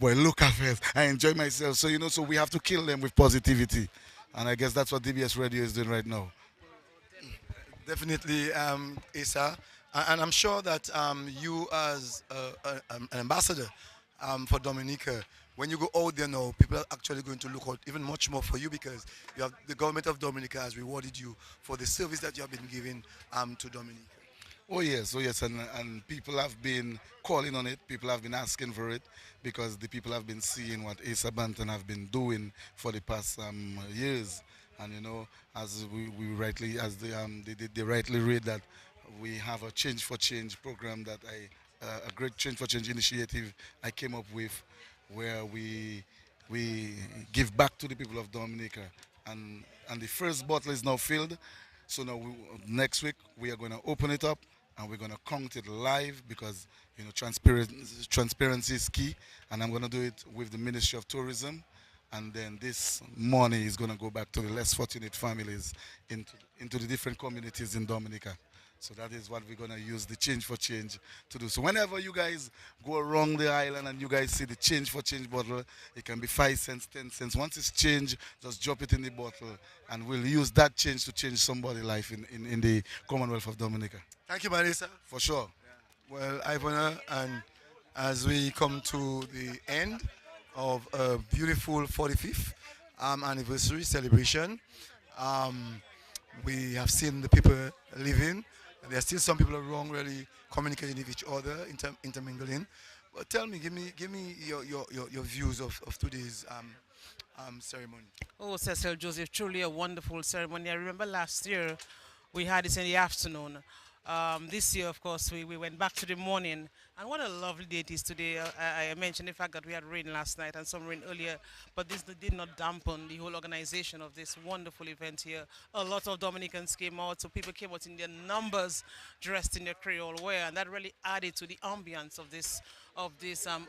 boy, look at it. I enjoy myself. So, so we have to kill them with positivity. And I guess that's what DBS Radio is doing right now. Definitely, Issa. And I'm sure that you, as an ambassador for Dominica, when you go out there now, people are actually going to look out even much more for you because you have the government of Dominica has rewarded you for the service that you have been giving to Dominica. Oh yes, and people have been calling on it. People have been asking for it because the people have been seeing what Asa Banton have been doing for the past years, and as we rightly, as they rightly read that we have a Change for Change program that a great Change for Change initiative I came up with, where we give back to the people of Dominica, and the first bottle is now filled. So now next week we are going to open it up and we're going to count it live because transparency is key. And I'm going to do it with the Ministry of Tourism. And then this money is going to go back to the less fortunate families into the different communities in Dominica. So that is what we're going to use the Change for Change to do. So whenever you guys go around the island and you guys see the Change for Change bottle, it can be 5 cents, 10 cents. Once it's changed, just drop it in the bottle and we'll use that change to change somebody's life in the Commonwealth of Dominica. Thank you, Marisa. For sure. Well, Ivana, and as we come to the end of a beautiful 45th anniversary celebration, um, we have seen the people living. There are still some people around really communicating with each other, intermingling. But tell me, give me your views of today's ceremony. Oh, Cecil Joseph, truly a wonderful ceremony. I remember last year we had it in the afternoon. This year, of course, we went back to the morning. And what a lovely day it is today. I mentioned the fact that we had rain last night and some rain earlier, but this did not dampen the whole organization of this wonderful event here. A lot of Dominicans came out, so people came out in their numbers, dressed in their Creole wear, and that really added to the ambience of this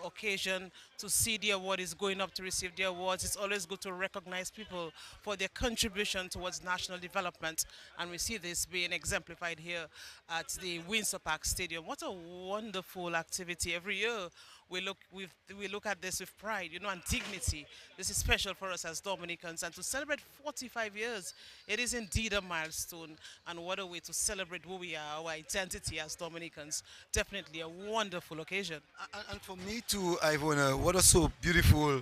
occasion. To see the award is going up to receive the awards. It's always good to recognize people for their contribution towards national development, and we see this being exemplified here at the Windsor Park Stadium. What a wonderful activity! Every year we look at this with pride, and dignity. This is special for us as Dominicans, and to celebrate 45 years, it is indeed a milestone. And what a way to celebrate who we are, our identity as Dominicans. Definitely a wonderful occasion. And for me too, Ivona, what was so beautiful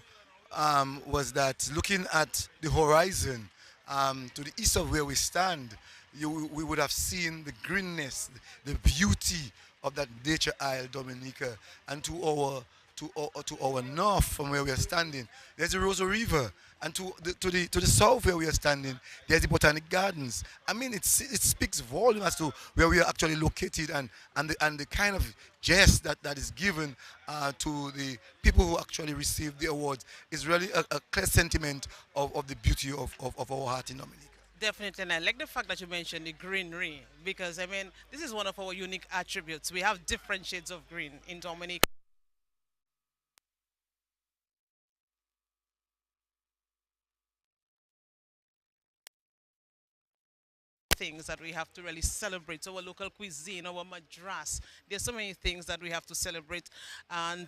was that looking at the horizon to the east of where we stand, we would have seen the greenness, the beauty of that nature isle, Dominica, and to our north from where we are standing, there's the Rosa River, and to the south where we are standing, there's the Botanic Gardens. I mean, it speaks volume as to where we are actually located, and the kind of jest that is given to the people who actually receive the awards is really a clear sentiment of the beauty of our heart in Dominica. Definitely, and I like the fact that you mentioned the greenery because I mean this is one of our unique attributes. We have different shades of green in Dominica. Things that we have to really celebrate. Our local cuisine, our madras. There's so many things that we have to celebrate, and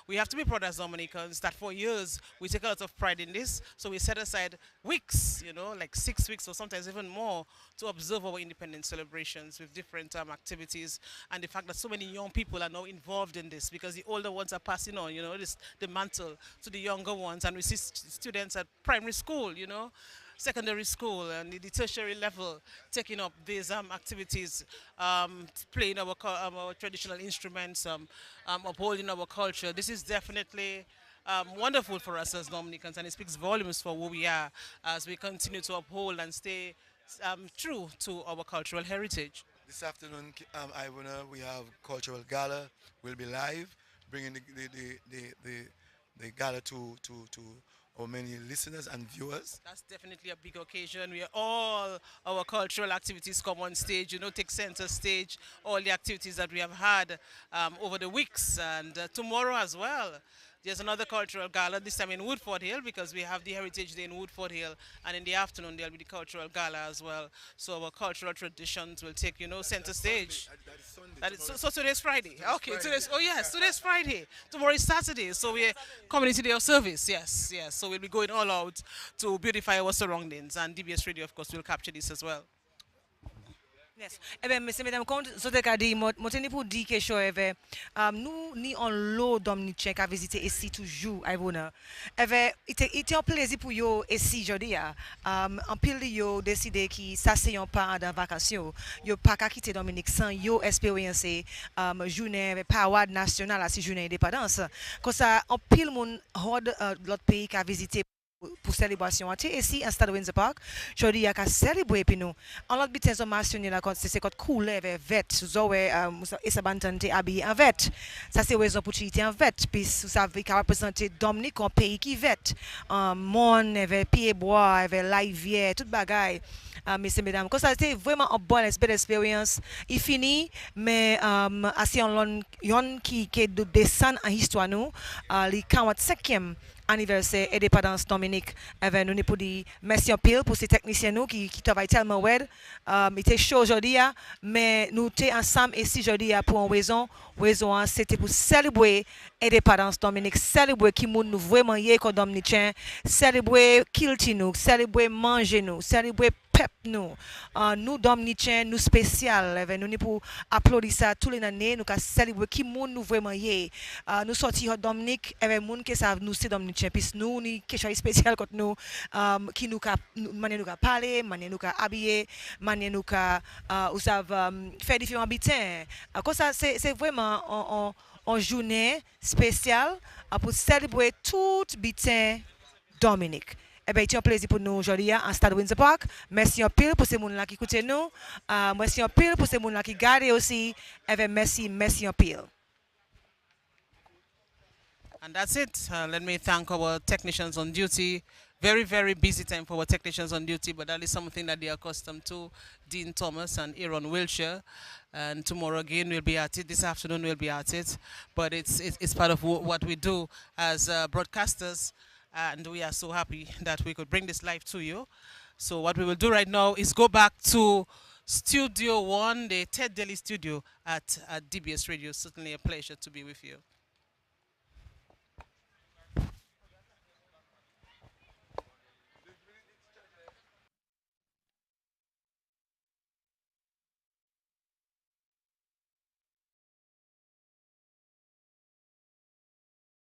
we have to be proud as Dominicans that for years we take a lot of pride in this. So we set aside weeks, like 6 weeks or sometimes even more, to observe our independence celebrations with different activities. And the fact that so many young people are now involved in this because the older ones are passing on, the mantle to the younger ones, and we see students at primary school, secondary school and the tertiary level taking up these activities, playing our traditional instruments, upholding our culture. This is definitely wonderful for us as Dominicans, and it speaks volumes for who we are as we continue to uphold and stay true to our cultural heritage. This afternoon, Ivona, we have cultural gala. We'll be live, bringing the gala to our many listeners and viewers. That's definitely a big occasion where all our cultural activities come on stage, take center stage, all the activities that we have had over the weeks and tomorrow as well. There's another cultural gala, this time in Woodford Hill, because we have the Heritage Day in Woodford Hill, and in the afternoon there'll be the cultural gala as well. So our cultural traditions will take, center stage. That is Sunday. That is, Tomorrow so today's Friday. today's Okay, Friday. today's, oh yes, today's Friday. Tomorrow is Saturday. So we're community day of service. Yes, yes. So we'll be going all out to beautify our surroundings. And DBS Radio, of course, will capture this as well. Yes. Ebe, mese mesdames, quand sote ka di, mwen teni pou di ke show eve, nou ni an lo domnichen ka vizite esi toujou, ay bona. Eve, ite an plezi pou yo esi jodi ya. An pil di yo deside ki sa se yon pa dan vakasyon. Yo pa ka kite Dominique san yo experience jounen parade nasyonal asi jounen independance. Kon sa, an pil moun hod lot peyi ka vizite pour célébration. Tu ici à Stade Windsor Park, je dis à célébrer puis nous. En l'autre biten so mentionné là quand c'est quand couleur avec vêt, zoé et sa bantante habillé en vêt. Ça c'est raison pour tu en vêt puis vous savez qu'à représenter Dominique un pays qui vêt. Mon avec pied bois, avec laivière, toute bagaille. Messieurs, mesdames, comme ça c'était vraiment une bonne belle expérience. Il finit, mais assez en yon qui descend en histoire nous, le 45e anniversaire indépendance Dominique avec nous pour dire merci en pile pour ces techniciens nous qui travaillent tellement well. Il était chaud aujourd'hui mais nous étions ensemble ici aujourd'hui pour une raison c'était pour célébrer indépendance Dominique, célébrer qui nous vraiment yé comme dominicain, célébrer kilti nous, célébrer manger nous, célébrer pep nous. Nous dominicains nous spécial avec nous pour applaudir ça tous les années nous célébrer qui nous vraiment yé. Nous sortir Dominique avec monde qui savent nous c'est dominicain puis nous ni quelque chose spécial contre nous qui nous manière nous parler, manière nous habiller, manière nous ou savent faire différents bitins. Comme ça c'est vraiment en journée spéciale pour célébrer tout bitin Dominique. Eh bien, c'est un plaisir pour nous aujourd'hui en Stade Windsor Park. Merci un pile pour ces gens-là qui écoutent nous. Merci un pile pour ces gens-là qui regardent aussi. Eh bien, merci un pile. And that's it. Let me thank our technicians on duty. Very, very busy time for our technicians on duty, but that is something that they are accustomed to. Dean Thomas and Aaron Wilshire. And tomorrow again we'll be at it. This afternoon we'll be at it. But it's part of what we do as broadcasters. And we are so happy that we could bring this live to you. So what we will do right now is go back to Studio 1, the Ted Daly studio at DBS Radio. Certainly a pleasure to be with you.